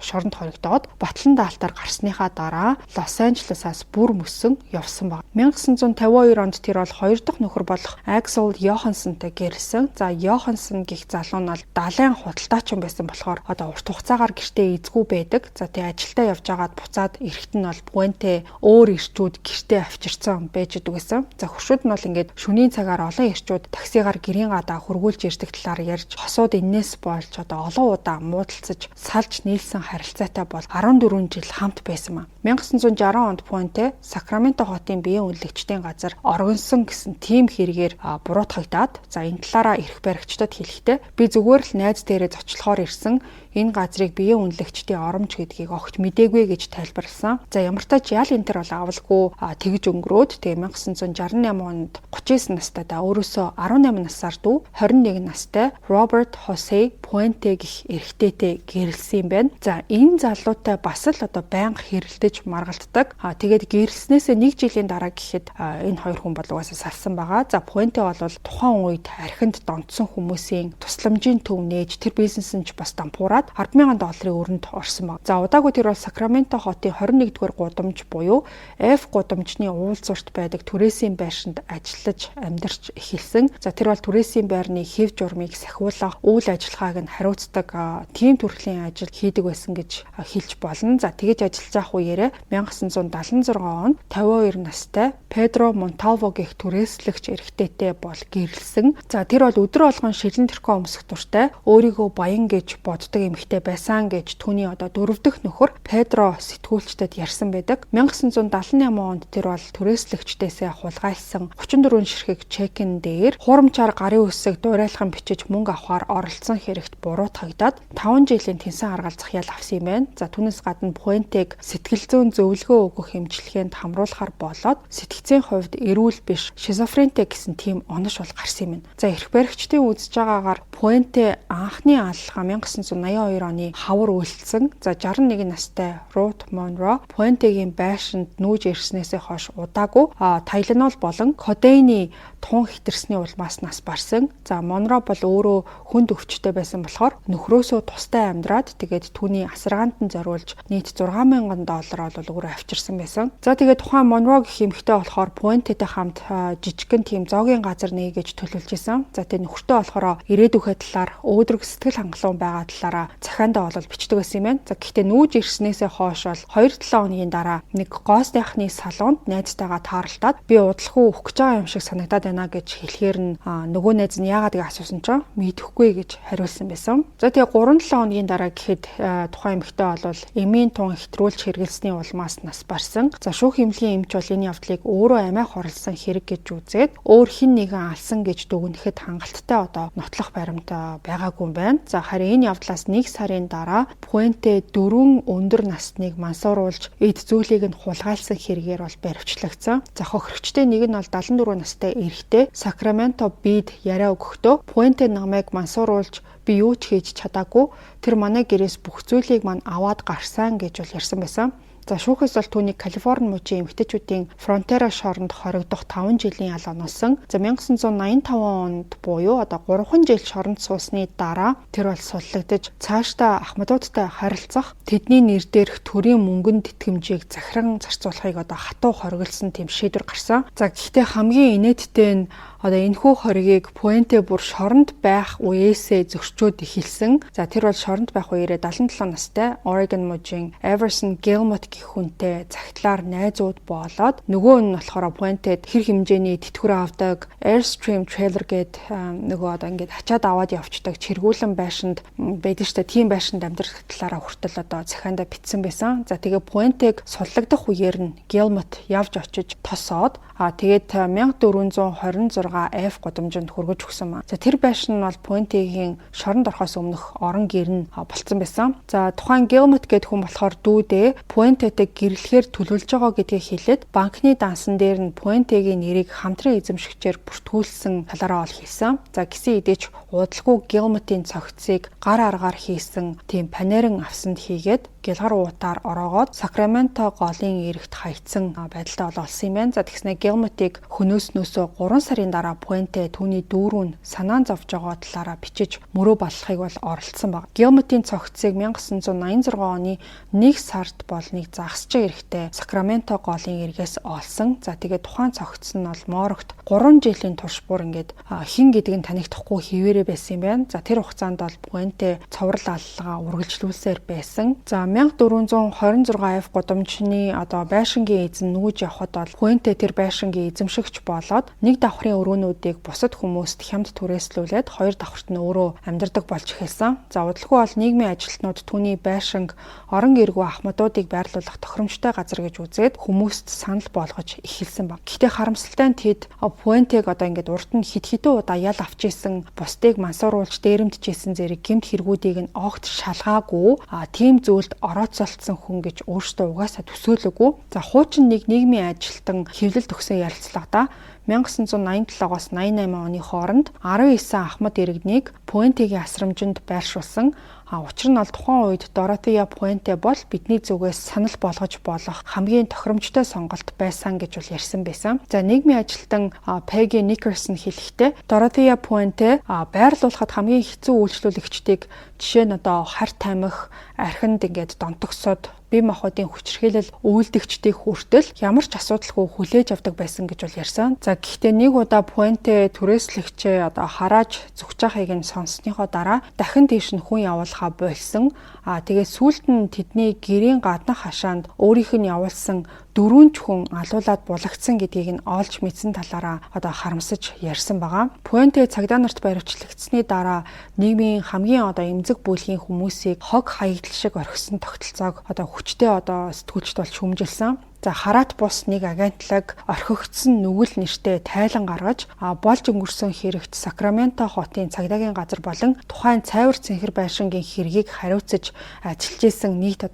шоронд хоригдоод батлан даалтаар гарсныхаа дараа Лос Анжелесаас бүр мөсөн явсан баг. 1952 онд тэр бол 2 дахь нөхөр болох Axel Johanssonтэй гэрэлсэн. За Johansson гэх залуу нь бол далайн худалдаачин байсан болохоор урт хугацаагаар гэртээ эзгүй байдаг. За тэгээ ажилдаа явж байгаад буцаад эрэхт нь бол Puente өөр ирчүүд гэртээ авчирсан байж идэг гэсэн. За хөршүүд нь бол ингээд шөнийн цагаар олон ирчүүд таксигаар гэрийн гадаа хөргүүлж ирдэг талаар ярьж хосууд энээс болж олон удаа муудалцаж салж нийлсэн харилцаатай бол 14 жил хамт байсан маа. 1960 онд Puente Сакраменто хотын биеийн үнэлэгчдийн газар оргонсон гэсэн тийм хэрэгээр буруутгагдаад за энэ талаараа эрх баригчдад хэлэхдээ би зүгээр л найз дээрээ зочлохоор ирсэн энэ газрыг биеийн үнэлэгчдийн оромж гэдгийг огт мэдээгүй гэж тайлбарласан. За ямар ч тач ял энэ төр бол авалгүй тэгж өнгөрөөд тэгээ 1968 онд 39 настай өөрөөсөө 18 насаар дүү 21 настай Robert Jose Puente гэх эрэгтэйтэй гэрэлсэн юм байна. За энэ залуутай бас л байнга хэрэлдэж маргалддаг. Тэгээд гэрэлснээсээ 1 жилийн дараа гэхэд энэ хоёр хүн бол угаасаа салсан байгаа. За Puente бол тухайн үед архинд донтсон хүмүүсийн тусламжийн төв нээж тэр бизнес нь ч бас дампуураад $10,000 өрөнд орсон баг. За удаагүй тэр бол Сакраменто хотын 21-р гудамж буюу F гудамжны уулзуурт байдаг түрээсийн байшинд ажиллаж амьдарч эхэлсэн. За тэр бол түрээсийн байрны хэв журмыг сахиулах үйл ажиллагааг нь хариуцдаг тийм төрлийн ажил хийдэг байсан гэж хэлж болно. За тэгэж ажиллаж байх үеэрээ 1976 онд 52 настай Pedro Montalvo гэх түрээслэгч эрэгтэйтэй бол гэрэлсэн. За тэр бол өдөр болгон шилэн тэрхүү өмсөх дуртай өөрийгөө баян гэж боддог эмэгтэй байсан гэж түүний 4 дахь нөхөр Pedro сэтгүүлчдэд ярьсан байдаг. 1978 онд тэр бол түрээслэгчдээсээ хулгайлсан 34 ширхэг чекэн дээр хуурамчаар гарын үсэг дуурайлхан бичиж мөнгө авахар оролцсон хэрэгт буруутгагдаад 5 жилийн тэнсэн харгалзах ял авсан юм байна. За түүнээс гадна Puente-г сэтгэл зүйн зөвлөгөө өгөх эмчилгээнд хамруулахар болоод сэтгцийн хувьд эрүүл биш шизофрентэй гэсэн тийм онош бол гарсан юм байна. За эрх баригчдын үзэж байгаагаар Puente анхны аллага 1982 оны хавар үйлдсэн. За 61 настай Ruth Monroe Puente-гийн байшинд нүүж ирснээсээ хойш удаагүй Tylenol болон кодеины тун хитэрсний улмаас нас барсан. За Monroe бол өөрөө хүнд өвчтэй байсан болохоор нөхрөөсөө тустай амьдраад тэгээд түүний асаргаанд нь зориулж нийт $6,000 бол өөрөө авчирсан байсан. За тэгээд тухайн Monroe гэх эмэгтэй болохоор Puente-тэй хамт жижигхэн тийм зоогийн газар нээгэж төлөвлөж исэн. За тэгээд нөхөртөө болохоор ирээдүйхээ талаар өөдрөг сэтгэл хангалуун байгаа талаараа захиандаа бол бичдэг байсан юм байна. За гэхдээ нүүж ирснээсээ хойш бол 2-7 хоногийн дараа нэг гоосныхны салонд найзтайгаа тааралдаад би удалгүй өөх гэж байгаа юм шиг санагдаад байна гэж хэлэхээр нь нөгөө найз нь яагаад гэж асуусан чинь мэдэхгүй гэж хариулсан байсан. За тэгээ 3-7 хоногийн дараа гэхэд тухайн эмэгтэй бол эмийн тун хэтрүүлж хэрэглэсний улмаас нас барсан. За шүүх эмнэлгийн эмч бол энэ явдлыг өөрөө амиа хорлсон хэрэг гэж үзээд өөр хэн нэгэн алсан гэж дүгнэхэд хангалттай нотлох баримт байгаагүй юм байна. За харин энэ явдлаас 1 сарын дараа Puente 4 өндөр насныг мансууруулж эд зүйлийг нь хулгайлсан хэрэгээр бол баривчлагдсан. За хохирогчтой нэг нь бол 74 настай эрэгтэй Сакраменто Бид яриа өгөхдөө Puente намайг мансууруулж би юу ч хийж чадаагүй. Тэр манай гэрээс бүх зүйлийг мань аваад гарсан гэж бол ярьсан байсан. За шүүхээс бол түүнийг Калифорни мужийн эмэгтэйчүүдийн Frontera шоронд хоригдох 5 жилийн ял оноосон. За 1985 онд буюу 3 жил шоронд суусны дараа тэр бол суллагдаж цаашдаа ахмадуудтай харилцах, тэдний нэр дээрх төрийн мөнгөн тэтгэмжийг захиран зарцуулахыг хатуу хориглосон тийм шийдвэр гарсан. За гэхдээ хамгийн инээдтэй нь энэхүү хоригийг Puente бүр шоронд байх үеэсээ зөрчөөд эхэлсэн. За тэр бол шоронд байх үеэрээ 77 настай Oregon мужийн Everson Gilmot гэх хүнтэй цагтлаар найзууд болоод нөгөө нь болохоор Puente-д хэр хэмжээний тэтгэврээ авдаг Airstream trailer гээд ингээд ачаад аваад явцдаг чиргүүлэн байшинд байдаг штэ тийм байшинд амьдрах талаараа хүртэл захиандаа битсэн байсан. За тэгээ Puente-г суллагдах үеэр нь Gilmot явж очиж тосоод тэгээд 1426 6F гудамжинд хүргэж өгсөн маа. За тэр байшин нь бол Puente-гийн шоронд орохоос өмнөх орон гэр нь болцсон байсан. За тухайн Gilmot гэдэг хүн болохоор дүүдээ Puente-тэй гэрлэхээр төлөвлөж байгаа гэдгийг хэлээд банкны дансан дээр нь Puente-гийн нэрийг хамтран эзэмшигчээр бүртгүүлсэн талаараа ол хэлсэн. За гисэн идэж удалгүй Gilmot-ийн цогцыг гар аргаар хийсэн тийм панерын авсанд хийгээд гялгар уутаар ороогоод Сакраменто голын эрэгт хаягдсан байдалтай олсон юм байна. За тэгснэ Gilmot-ыг хөнөөснөөсөө 3 сарын дараа Puente түүний дүүрүүн санаан зовж байгаа талаараа бичиж мөрөө баллахыг бол оролцсон баг. Gilmot-ийн цогцыг 1986 оны 1 сард болныг загасчин эрэхтэй Сакраменто голын эргээс олсон. За тэгээд тухайн цогц нь бол Морогт 3 жилийн турш бүр ингээд хин гэдэг нь танигдахгүй хിവэрэ байсан юм байна. За тэр хугацаанд бол Puente цоврал аллага үргэлжлүүлсээр байсан. За 1426F гудамжны байшингийн эзэн нүүж явхад бол Puente тэр байшингийн эзэмшигч болоод нэг давхрын өрөөнүүдийг бусад хүмүүст хямд түрээслүүлээд хоёр давхарт нь өөрөө амьдардаг болж эхэлсэн. За удалгүй бол нийгмийн ажилтнууд түүний байшинг орон гэргүй ахмадуудыг байрлуулах тохиромжтой газар гэж үзээд хүмүүст санал болгож эхэлсэн баг. Гэхдээ харамсалтай нь тэд Puente-г ингээд урд нь хидэн удаа ял авч исэн, бусдыг мансууруулж дээрэмдчихсэн зэрэг гэмт хэрэгүүдийг нь огт шалгаагүй тийм зүйлд орооцолцсон хүн гэж өөртөө угаасаа төсөөлөөгүй. За хуучин нэг нийгмийн ажилтан хэвлэлд өгсөн ярилцлагада 1987-оос 88 оны хооронд 19 ахмад иргэднийг Puente-гийн асрамжинд байршуулсан. Учир нь бол тухайн үед Dorothea Puente бол бидний зүгээс санал болгож болох хамгийн тохиромжтой сонголт байсан гэж бол ярьсан байсан. За нийгмийн ажилтан Peggy Nickerson хэлэхдээ Dorothea Puente байрлуулахад хамгийн хэцүү үйлчлүүлэгчдийг жишээ нь хар тамхи, архинд ингээд донтогсод бие махбодын хүчирхийлэл үйлдэгчдийг хүртэл ямар ч асуудалгүй хүлээж авдаг байсан гэж бол ярьсан. За гэхдээ нэг удаа Puente түрээслэгчээ харааж зүгж байгааг нь сонссныхоо дараа дахин тийш нь хүн явуулахаа болсон. Тэгээд сүүлд нь тэдний гэрийн гадна хашаанд өөрийнх нь явуулсан 4 хүн алуулаад булагдсан гэдгийг нь олж мэдсэн талаараа харамсаж ярьсан байгаа. Puente цагдаа нарт баривчлагдсны дараа нийгмийн хамгийн эмзэг бүлгийн хүмүүсийг хог хаягдал шиг орхисон тогтолцоог хүчтэй сэтгүүлчд бол шүмжилсэн. За хараат бус нэг агентлаг орхигдсон нүгэл нэртэй тайлан гаргаж болж өнгөрсөн хэрэгт Сакраменто хотын цагдаагийн газар болон тухайн цайвар цэнхэр байшингийн хэргийг хариуцаж ажиллаж исэн нийт 10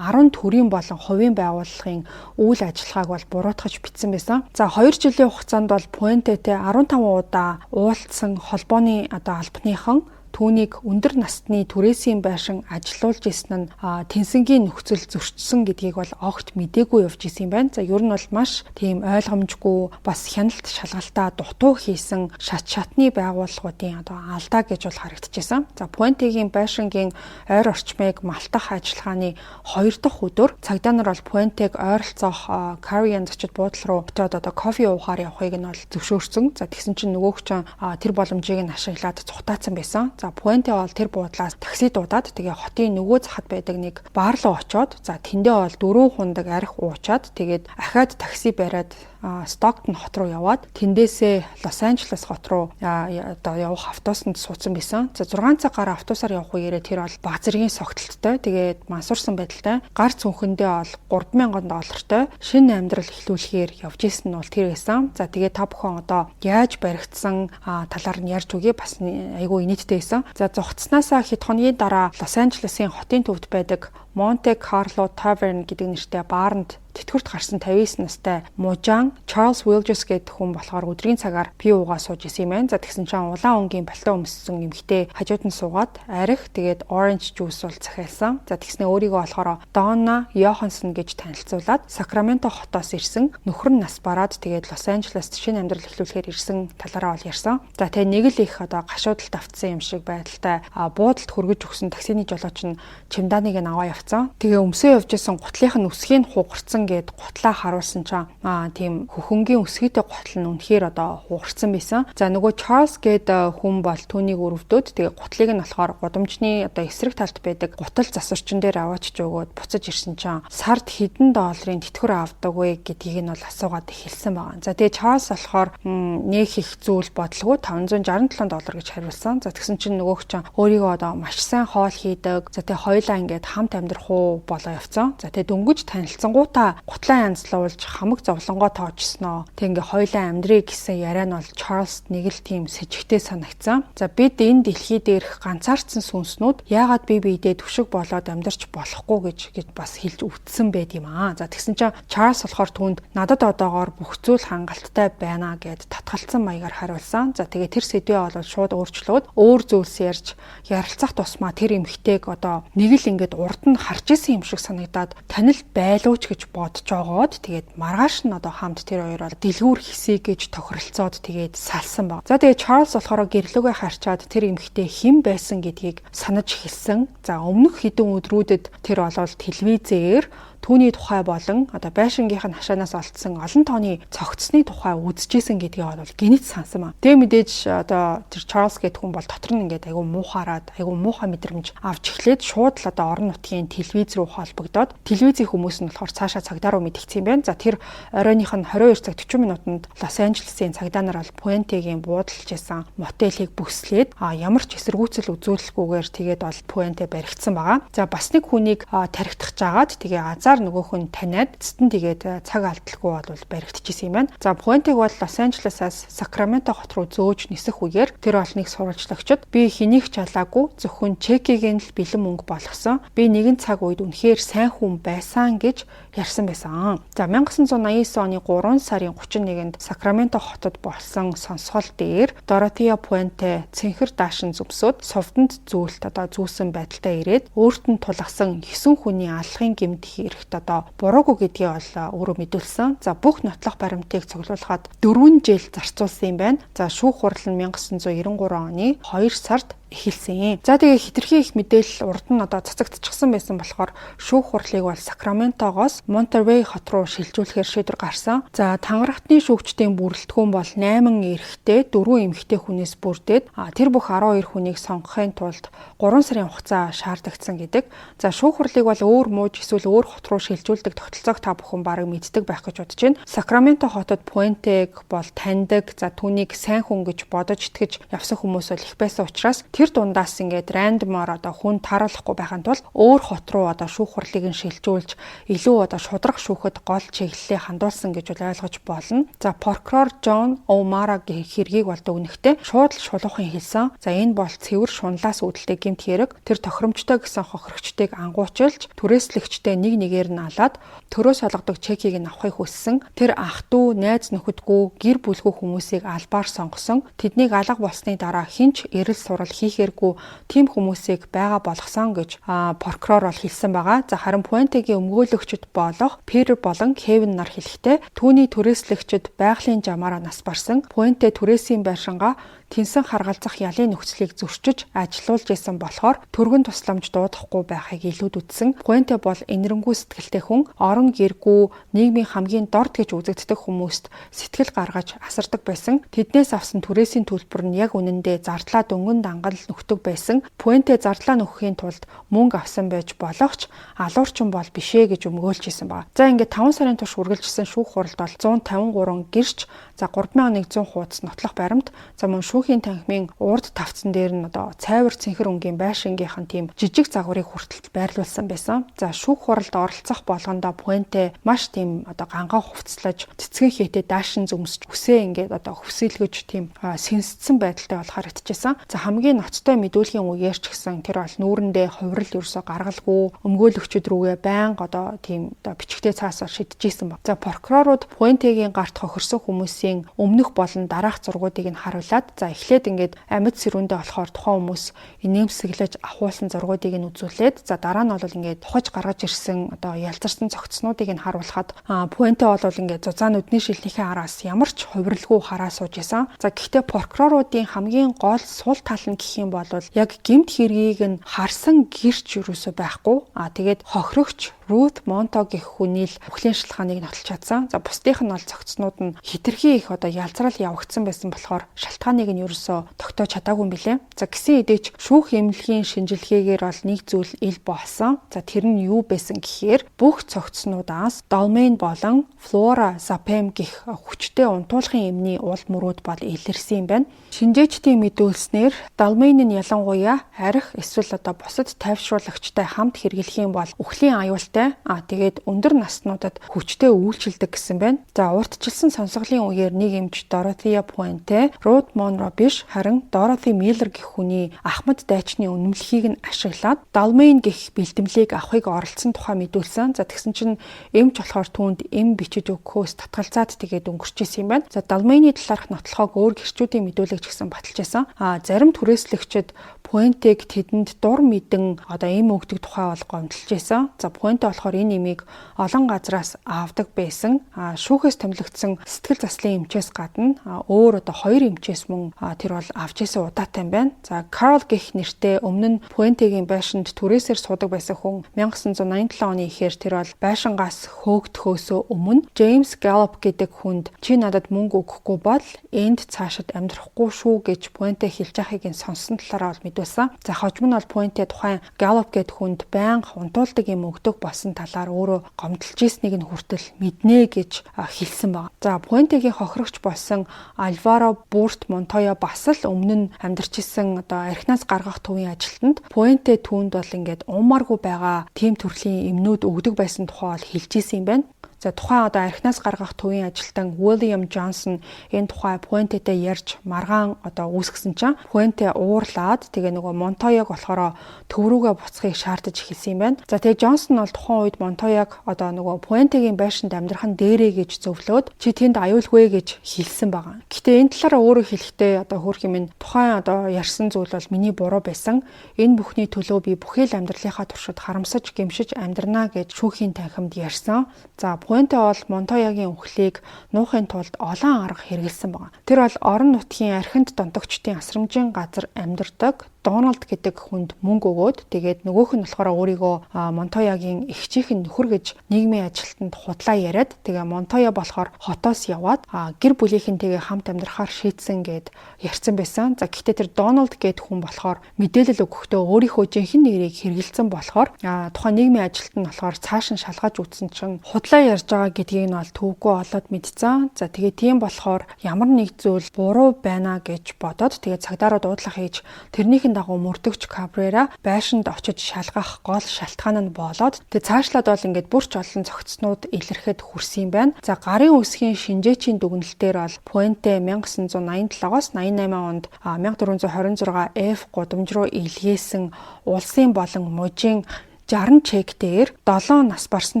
төрийн болон хувийн байгууллагын үйл ажиллагааг бол буруутгаж бичсэн байсан. За 2 жилийн хугацаанд бол Puente-тэй 15 удаа уулзсан холбооны албаныхан түүнийг өндөр насны түрээсийн байшин ажилуулж исэн нь тэнцэнгийн нөхцөл зөрчсөн гэдгийг бол огт мдээгүй явж исэн юм байна. За ер нь бол маш тийм ойлгомжгүй бас хяналт шалгалтаа дутуу хийсэн шатны байгууллагуудын алдаа гэж бол харагдчихсан. За Puente-гийн байшингийн ойр орчмыг малтах ажиллагааны 2 дахь өдөр цагдаа нар бол Puente-г ойролцоох Carrion зочид буудлын руу очиод кофе уухаар явахыг нь бол зөвшөөрсөн. За тэгсэн чинь нөгөөх чинь тэр боломжийг нь ашиглаад цухтаацсан байсан. За Puente бол тэр буудлаас такси дуудаад тэгээ хотын нөгөө захад байдаг нэг баар руу очиод за тэндээ бол 4 хундаг арх уучаад тэгээд ахаад такси бариад Stockton хот руу яваад тэндээсээ Лос Анжелес хот руу явах автобусанд суудсан байсан. За 6 цаг гараа автобусаар явах үеэрээ тэр бол баг зэргийн согтолттой тэгээд мансуурсан байдалтай гар цүнхэндээ бол $3,000 шинэ амьдрал эхлүүлэхээр явж исэн нь бол тэр байсан. За тэгээд та бүхэн яаж баригдсан талаар нь ярьж үгүй бас айгүй инээдтэй байсан. За зогцснаасаа хэд хоногийн дараа Лос Анжелесийн хотын төвд байдаг Monte Carlo Tavern гэдэг нэртэй баарнд тэтгэврт гарсан 59 настай мужаан Charles Wilges гэдэг хүн болохоор өдрийн цагаар пив уугаа сууж исэн юм байна. За тэгсэн чинь улаан өнгийн пальто өмссөн эмэгтэй хажууд нь суугаад арих тэгээд orange juice бол захиалсан. За тэгснэ өөрийгөө болохоор Donna Johansson гэж танилцуулаад Sacramento хотоос ирсэн нөхөр нь нас бараад тэгээд Лос Анжелест шинэ амьдрал эхлүүлэхээр ирсэн талаараа бол ярьсан. За тэгээ нэг л их гашуудалд автсан юм шиг байдалтай буудалд хөргөж өгсөн таксины жолооч нь чемоданыг нь аваа явцсан. Тэгээ өмсөө явж исэн гутлынх нь өсгийг хугарсан гэд гутлаа харуулсан чинь тийм хөхөнгийн өсгийтэй гутал нь үнэхээр хугарсан байсан. За нөгөө Charles гэд хүн бол түүнийг өрөвдөөд тэгээ гутлыг нь болохоор гудамжны эсрэг талд байдаг гутал засварчин дээр аваачж өгөөд буцаж ирсэн чинь сард хэдэн долларын тэтгэвэр авдаг вэ гэдгийг нь бол асуугаад эхэлсэн байгаа. За тэгээ Charles болохоор нэг их зүйл бодлого $567 гэж хариулсан. За тэгсэн чинь нөгөөх чинь өөрийгөө маш сайн хоол хийдэг. За тэгээ хоёулаа ингээд хамт амьдрах уу болоо явцсан. За тэгээ дөнгөж танилцсангуудаа хоёлаа гутлаа янзлуулж хамаг зовлонгоо тоочсноо. Тэг ингээ хоёлаа амьдрий гэсэн яриа нь бол Чарльз нэг л тийм сэжигтэй санагцсан. За бид энэ дэлхий дээрх ганцаардсан сүнснүүд яагаад бие биедээ түшиг болоод амьдарч болохгүй гэж бас хэлж өвдсөн байд юм аа. За тэгсэн чинь Чарльз болохоор түүнд надад одоогоор бүх зүйл хангалттай байна гэд татгалцсан маягаар хариулсан. За тэгээ тэр сэдвээ бол шууд өөрчлөөд өөр зүйлс ярьж ярилцах тусмаа тэр эмэгтэйг одоо нэг л ингээд урд нь харж исэн юм шиг санагдаад танил байлууч гэж бодож жогоод тэгээд маргааш нь одоо хамт тэр хоёроо дэлгүүр хэсэг гэж тохиролцоод тэгээд салсан баг. За тэгээд Чарльз болохоор гэрлүүгээ харчаад тэр эмэгтэй хэн байсан гэдгийг санаж эхэлсэн. За өмнөх хэдэн өдрүүдэд тэр болол телевизээр түүний тухай болон одоо байшингийнх нь хашаанаас олдсон олон тооны цогцсны тухай үзэжсэн гэдгийг бол гинэт сансан ба. Тэгээ мэдээж одоо тэр Чарльз гэдэг хүн бол дотор нь ингээд айгүй муухаараад айгүй муухай мэдрэмж авч эхлээд шууд л одоо орон нутгийн телевиз рүү холбогдоод телевизийн хүмүүс нь болохоор цаашаа цагдаа руу мэдгдсэн юм байна. За тэр оройных нь 22 цаг 40 минутанд Лос Анжелесийн цагдаа нар бол Пуэнтегийн буудалж исэн мотелийг бүслээд ямар ч эсэргүүцэл үзүүлэлгүйгээр тэгээд бол Пуэнте баригдсан байгаа. За бас нэг хүнийг тархитах жагаад тэгээ нөгөөх нь таниад эцэст нь тэгээд цаг алдалгүй бол баригдчихсэн юм байна. За Пуэнтег бол Лос Анжелесаас Сакраменто хот руу зөөж нисэх үеэр тэр олныг сурвалжлагчид би хэнийг ч алаагүй зөвхөн чекийг нь л бэлэн мөнгө болгосон. Би нэгэн цаг үед үнэхээр сайн хүн байсан гэж ярьсан байсан. За 1989 оны 3 сарын 31-нд Сакраменто хотод болсон сонсгол дээр Доротея Пуэнте цэнхэр даашин зүмсөд сувданд зүйлт одоо зүүсэн байдалтай ирээд өөрт нь тулгасан 9 хүний аллахын гэмт хэрэгт одоо буруугүй гэдгийг бол өөрөө мэдүүлсэн. За бүх нотлох баримтыг цуглуулхад 4 жил зарцуулсан юм байна. За шүүх хурал нь 1993 оны 2 сард эхэлсэн. За тэгээ хитрхи их мэдээлэл урд нь одоо цацагдчихсан байсан болохоор шүүх хурлыг бол Сакраментогоос Монтерей хот руу шилжүүлэхээр шийдвэр гарсан. За тангарахтны шүүгчдийн бүрэлдэхүүн бол 8 эрэгтэй 4 эмэгтэй хүнээс бүрдээд тэр бүх 12 хүнийг сонгохын тулд 3 сарын хугацаа шаардагдсан гэдэг. За шүүх хурлыг бол өөр мууж эсвэл өөр хот руу шилжүүлдэг тогтолцоог та бүхэн бараг мэддэг байх гэж бодож байна. Сакраменто хотод Пуэнтег бол таньдаг. За түүнийг сайн хүн гэж бодож итгэж явсан хүмүүс бол их байсан учраас тэр дундаас ингээд рандомоор одоо хүн таруулахгүй байхын тулд өөр хот руу одоо шүүх хурлыг нь шилжүүлж илүү одоо шудраг шүүхэд гол чиглэлээ хандуулсан гэж ойлгож болно. За прокурор Джон О'Марагийн хэргийг бол дүгнэхдээ шууд л шулуухын хэлсэн. За энэ бол цэвэр шунлаас үүдэлтэй гэмт хэрэг. Тэр тохиромжтой гэсэн хохирогчдыг ангуучилж түрээслэгчтэй нэг нэгээр нь алаад төрөөс олгодог чекийг нь авахыг хүссэн. Тэр ах дүү, найз нөхөдгөө, гэр бүлгүй хүмүүсийг албаар сонгосон. Тэднийг алга болсны дараа хинч эрэл сурал хийхэргүй тийм хүмүүсийг байгаа болгосон гэж прокурор бол хэлсэн байгаа. За харин Пуэнтегийн өмгөөлөгчд болох Пер болон Кевин нар хэлэхдээ түүний түрээслэгчд байгалийн жамаараа нас барсан. Пуэнте түрээсийн байшингаа тэнсэн харгалзах ялын нөхцөлийг зөрчиж ажилуулж исэн болохоор төргөн тусламж дуудахгүй байхыг илүүдсэн. Пуэнте бол энэрэнгүй сэтгэлтэй хүн, орон гэргүй, нийгмийн хамгийн дорд гэж үзэгддэг хүмүүст сэтгэл гаргаж асардаг байсан. Тэднээс авсан түрээсийн төлбөр нь яг үнэндээ зардлаа дөнгөн дангал нөхдөг байсан. Пуэнте зардлаа нөхөхийн тулд мөнгө авсан байж болохч алуурчин бол бишээ гэж өмгөөлж исэн ба. За ингээд 5 сарын турш үргэлжилсэн шүүх хуралд бол 153 гэрч, за 3100 хуудас нотлох баримт, за мөн шүүхийн танхимын урд тавцсан дээр нь одоо цайвар цэнхэр өнгийн байшингийнхан тийм жижиг загварыг хүртэл байрлуулсан байсан. За шүүх хуралд оролцох болгондоо Пуэнте маш тийм одоо гангаа хувцлаж цэцгэн хийтэй даашин зүмсч үсээ ингээд одоо хөвсөлгөж тийм сэнсцсэн байдалтай бол харагдчихсан. За хамгийн ноцтой мэдүүлгийн үеэр ч гэсэн тэр бол нүүрэндээ хувирал ерөөсө гаргалгүй өмгөөлөгчд рүүгээ байнга одоо тийм одоо бичгтээ цаасаар шидчихсэн баг. За прокурорууд Пуэнтегийн гарт хохирсон хүмүүсийн өмнөх болон дараах зургуудыг нь харуулад за эхлээд ингээд амьд сэрүүндээ болохоор тухайн хүмүүс инээмсэглэж ахуулсан зургуудыг нь үзүүлээд за дараа нь бол ингээд тухаж гаргаж ирсэн одоо ялзарсан цогцснуудыг нь харуулхад Пуэнте бол ингээд зузаан өдний шилнийхээ араас ямар ч хувирлгүй хараа сууж исэн. За гэхдээ прокуроруудын хамгийн гол сул тал нь гэх юм бол яг гэмт хэргийг нь харсан гэрч юусоо байхгүй. Тэгээд хохирогч Рут Монто гэх хүний л бүхлийн шалтгааныг нотолж чадсан. За бусдынх нь бол цогцснууд нь хитрхи их одоо ялзрал явагдсан байсан болохоор шалтгааныг нь ерөөсөө тогтоож чадаагүй юм билээ. За гисэн эдээч шүүх эмнэлгийн шинжилгээгээр бол нэг зүйл ил болсон. За тэр нь юу байсан гэхээр бүх цогцснуудаас долмейн болон флуоразапам гэх хүчтэй унтуулгын эмний уул мөрөөд бол илэрсэн юм байна. Шинжээчдийн мэдүүлснээр долмейн нь ялангуяа арх эсвэл одоо бусад тайвшруулагчтай хамт хэрэглэх юм бол үхлийн аюулт чадвартай. Тэгээд өндөр наснуудад хүчтэй үйлчилдэг гэсэн байна. За урьдчилсан сонсголын үеэр нэг эмч Дороthea Puente, Ruth Monroe биш харин Dorothy Miller гэх хүний ахмад дайчны үнэмлэхийг нь ашиглаад Dalmain гэх бэлтгэлийг авахыг оролцсон тухай мэдүүлсэн. За тэгсэн чинь эмч болохоор түүнд эм бичиж өгөхөөс татгалзаад тэгээд өнгөрчихсэн юм байна. За Dalmain-ий талаарх нотлохоог өөр гэрчүүдийн мэдүүлэгч гэсэн баталж байсан. Зарим түрээслэгчид Puente-г тэдэнд дур мэдэн эм өгдөг тухай бол гомдолж байсан. За Puente болохоор энэ эмийг олон газраас авдаг байсан. Шүүхээс томилогдсон сэтгэл заслын эмчээс гадна өөр 2 эмчээс мөн тэр бол авч исэн удаатай юм байна. За Carl гэх нэртэй өмнө нь Puente-гийн байшинд түрээсээр суудаг байсан хүн 1987 оны ихээр тэр бол байшингаас хөөгдөхөөсөө өмнө James Gallup гэдэг хүнд чи надад мөнгө өгөхгүй бол энд цаашид амьдрахгүй шүү гэж Puente хэлж байгааг нь сонссон талаараа бол мэдүүлсэн. За хожим нь бол Puente тухайн Gallup гэдэг хүнд байнга унтуулдаг юм өгдөг болсон талаар өөрөө гомдолж ирснийг нь хүртэл мэднэ гэж хэлсэн байна. За Puente-гийн хохирогч болсон Alvaro Burt Montoya бас л өмнө нь амьдарч исэн архинаас гаргах төвийн ажилтнанд Puente түүнд бол ингээд уумааргүй байгаа тийм төрлийн эмнүүд өгдөг байсан тухай бол хэлж ирсэн юм байна. За тухайн архинаас гаргах төвийн ажилтан William Johnson энэ тухай Puente-тэй ярьж маргаан үүсгэсэн чинь Puente уурлаад тэгээ нөгөө Montoya-г болохоор төв рүүгээ буцахыг шаардаж эхэлсэн юм байна. За тэгээ Johnson бол тухайн үед Montoya-г нөгөө Puente-гийн байшинд амьдрахан дээрээ гэж зөвлөөд чи тэнд аюулгүй гэж хэлсэн байгаа. Гэтэ энэ талаараа өөрөө хэлэхдээ хөөх юм тухайн ярьсан зүйл бол миний буруу байсан. Энэ бүхний төлөө би бүхэл амьдралынхаа туршид харамсаж гэмшиж амьдрнаа гэж шүүхийн танхимд ярьсан. За Puente бол Montoya-гийн үхлийг нуухын тулд олон арга хэрэгэлсэн байна. Тэр бол орон нутгийн архинд донтогчдын асрамжийн газар амьдардаг Donald гэдэг хүнд мөнгө өгөөд тэгээд нөгөөх нь болохоор өөрийгөө Montoya-гийн эгчийнхэн нөхөр гэж нийгмийн ажилтнанд худлаа яриад тэгээ Montoya болохоор хотоос яваад гэр бүлийнхэнтэйгээ хамт амьдрахаар шийдсэн гэд ярьсан байсан. За гэхдээ тэр Donald гэдэг хүн болохоор мэдээлэл өгөхдөө өөрийнхөө жинхэнэ нэрийг хэрэгэлсэн болохоор тухайн нийгмийн ажилтнанд нь болохоор цааш нь шалгаж үзсэн чинь худлаа ярьж байгаа гэдгийг нь бол төвгүй олоод мэдсэн. За тэгээ тийм болохоор ямар нэг зүйл буруу байна гэж бодоод тэгээ цагдаараа дуудлага хийж тэрнийхэн дагуу мөрдөгч Cabrera байшинд очиж шалгах гол шалтгаан нь болоод тэгээ цаашлаад бол ингээд бүрч олон цогцснууд илэрхэд хүрсэн юм байна. За гарын үсгийн шинжээчийн дүгнэлтээр бол Puente 1987-аас 88 онд 1426 F гудамж руу илгээсэн улсын болон мужийн 60 чек дээр 7 нас барсан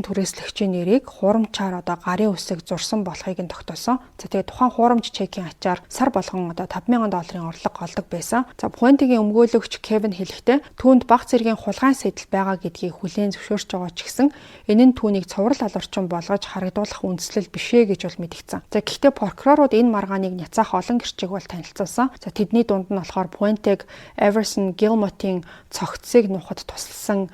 түрээслэгчийн нэрийг хуурамчаар гарын үсэг зурсан болохыг нь тогтоосон. За тэгээ тухайн хуурамч чекийн ачаар сар болгон $5,000 орлого олдог байсан. За Puente-гийн өмгөөлөгч Kevin хэлэхдээ түүнд бага зэргийн хулгайн сэтэл байгаа гэдгийг хүлээн зөвшөөрч байгаа ч гэсэн энэ нь түүнийг цуврал алуурчин болгож харагдуулах үндслэл бишээ гэж бол мэдгдсэн. За гэхдээ прокурорууд энэ маргааныг няцаах олон гэрчиг бол танилцуулсан. За тэдний дунд нь болохоор Puente-г Everson Gilmot-ийн цогцсыг нухад тусалсан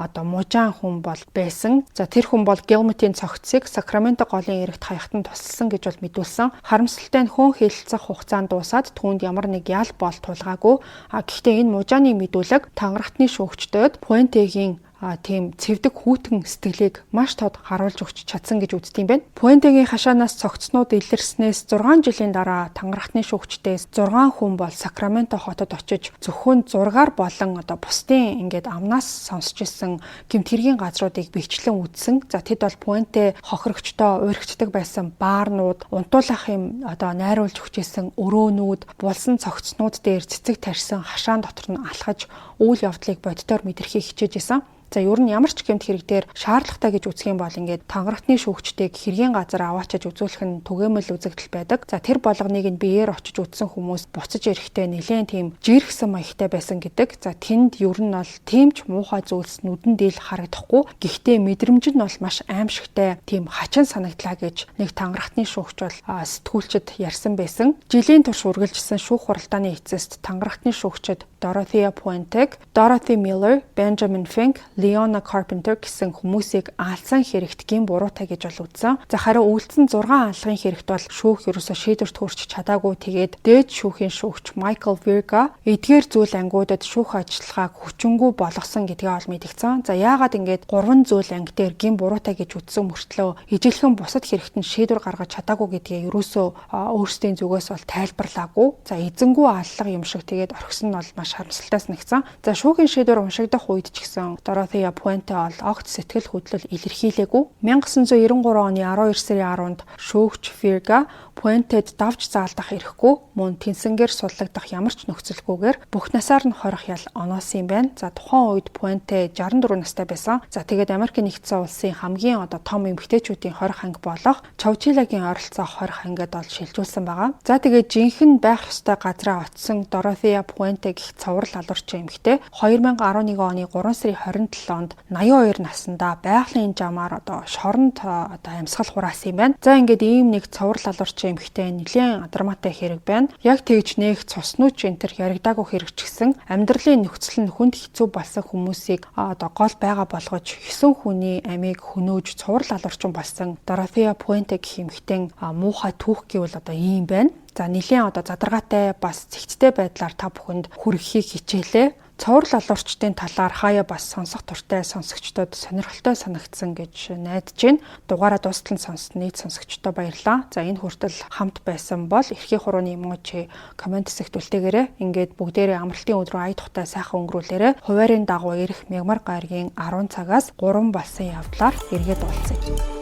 мужаан хүн бол байсан. За тэр хүн бол Gilmot-ийн цогцсыг Sacramento голын эрэгт хаягтанд тусалсан гэж бол мэдүүлсэн. Харамсалтай нь хүн хэлэлцэх хугацаанд дуусаад түүнд ямар нэг ял бол тулгаагүй. Гэхдээ энэ мужааны мэдүүлэг тангарахтны шүүгчдод Puente-гийн тийм цэвдэг хүүтэн сэтгэлийг маш тод харуулж өгч чадсан гэж үздэг юм байна. Puente-гийн хашаанаас цогцснууд илэрснээс 6 жилийн дараа тангарахтны шүүгчдээс 6 хүн бол Sacramento хотод очиж зөвхөн зургаар болон бусдын ингээд амнаас сонсч ирсэн гэмт хэргийн газруудыг бичлэн үзсэн. За тэд бол Puente хохирогчтой уурхичдаг байсан баарнууд, унтуулах юм найруулж өгчээсэн өрөөнүүд, булсан цогцснууд дээр цэцэг тарьсан хашаан дотор нь алхаж үйл явдлыг боддоор мэдрэхийг хичээж исэн. За ер нь ямар ч гэмт хэрэг дээр шаардлагатай гэж үзэх юм бол ингээд тангарахтны шүүгчдийг хэргийн газар аваачиж үзүүлэх нь түгээмэл үзэгдэл байдаг. За тэр болгоныг нь биеэр очиж үзсэн хүмүүс буцаж ирэхдээ нэлээд тийм жиргсэн маягтай байсан гэдэг. За тэнд ер нь бол тэмч муухай зүйлс нүдэн дээл харагдахгүй. Гэхдээ мэдрэмж нь бол маш аимшигтай тийм хачин санагдлаа гэж нэг тангарахтны шүүгч бол сэтгүүлчид ярьсан байсан. Жилийн турш үргэлжилсэн шүүх хуралдааны эцэст тангарахтны шүүгчид Dorothea Puente, Dorothy Miller, Benjamin Fink, Leona Carpenter гэсэн хүмүүсийг аалсан хэрэгт гин буруутай гэж бол үзсэн. За харин үйлдсэн 6 алгын хэрэгт бол шүүх ерөөсө шийдвэрт хүрч чадаагүй. Тэгээд дээд шүүхийн шүүгч Michael Virga эдгээр зүйл ангиудад шүүх ажиллагааг хүчингүй болгосон гэдгээ ол мэдгдсэн. За яагаад ингээд 3 зүйл анги дээр гин буруутай гэж үзсэн мөртлөө ижилхэн бусад хэрэгт нь шийдвэр гаргаж чадаагүй гэдгээ ерөөсө өөрсдийн зүгээс бол тайлбарлаагүй. За эзэнгүй аллага юм шиг тэгээд орхисон нь бол маш харамсалтай санагдсан. За шүүхийн шийдвэр уншигдах үед ч гэсэн Dorothea Puente ол огт сэтгэл хөдлөл илэрхийлээгүй. 1993 оны 12 сарын 10-нд шүүгч Virga Puented давж заалдах эрхгүй мөн тэнцэнгээр суллагдах ямар ч нөхцөлгүйгээр бүх насаар нь хорих ял оноосон юм байна. За тухайн үед Puente 64 настай байсан. За тэгээд Америкийн нэгдсэн улсын хамгийн том эмэгтэйчүүдийн хорих анги болох Chowchilla-гийн ойролцоох хорих ангид бол шилжүүлсэн байгаа. За тэгээд жинхэнэ байх ёстой газраа очсон Dorothea Puente гэх цоврал алуурчин эмэгтэй 2011 оны 3 сарын 27-нд 82 наснда байгалийн жамаар шоронд амьсгал хураасан юм байна. За ингээд ийм нэг цоврал алуурчин эмэгтэй нэлийн адармаатай хэрэг байна. Яг тэгж нэг цуснууч энтер яригдаагүй хэрэг ч гэсэн амьдралын нөхцөл нь хүнд хэцүү болсон хүмүүсийг гол байгаа болгож 9 хүний амийг хөнөөж цуврал алуурчин болсон Dorothea Puente гэх эмэгтэй муухай түүх гэвэл ийм байна. За нэлийн задаргаатай бас цэгцтэй байдлаар та бүхэнд хүргэхийг хичээлээ. Цоврал алуурчдын талаар хаяа бас сонсох туртай сонсогчдод сонирхолтой санагдсан гэж найдаж байна. Дугаараа дуустал нь сонссон нийт сонсогчдод баярлалаа. За энэ хүртэл хамт байсан бол эрхийн хурууны эможи комент хэсэгт үлдээгээрэй. Ингээд бүгдээрээ амралтын өдрөө ая тухтай сайхан өнгөрүүлээрэй. Хуваарийн дагуу ирэх Мягмар гарагийн 10 цагаас 3 болсон явдлаар эргээд уулзъя.